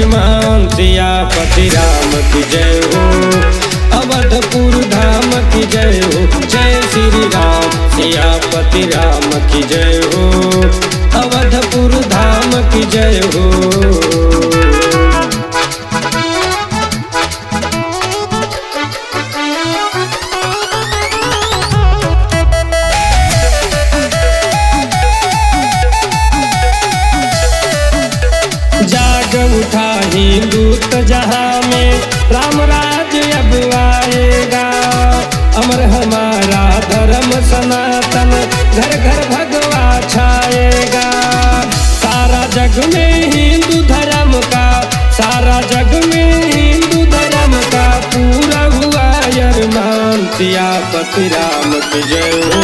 अरमान सियापति राम की जय हो। अवधपुर धाम की जय हो। जय श्री राम सियापति राम की जय हो। अवधपुर धाम की जय हो। जाग उठा हिंदुत जहाँ में राम राज अब आएगा। अमर हमारा धर्म सनातन घर घर भगवा छाएगा। सारा जग में हिंदू धर्म का, सारा जग में हिंदू धर्म का पूरा हुआ अरमान सियापति राम की जय हो।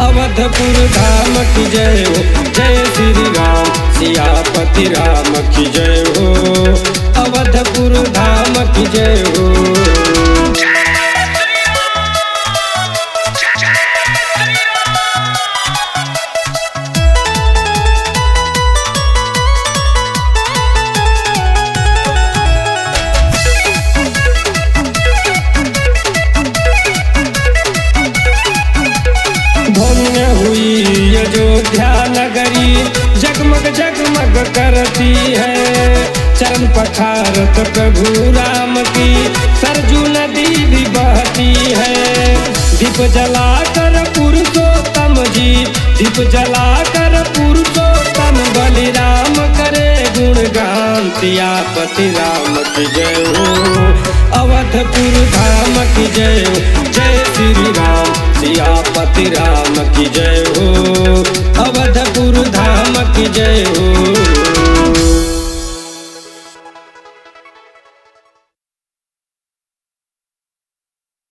अवधपुर धाम की जय हो। जय श्री राम सियापति राम की जय हो। अवधपुर धाम की जय हो। धन्य हुई अयोध्या नगरी, जगमग जगमग करती है। चरण पखारत प्रभु राम की सरजू नदी भी बहती है। दीप जलाकर पुरुषोत्तम जी, दीप जलाकर पुरुषोत्तम बलिराम करे गुणगान सियापति राम की जय हो। अवधपुर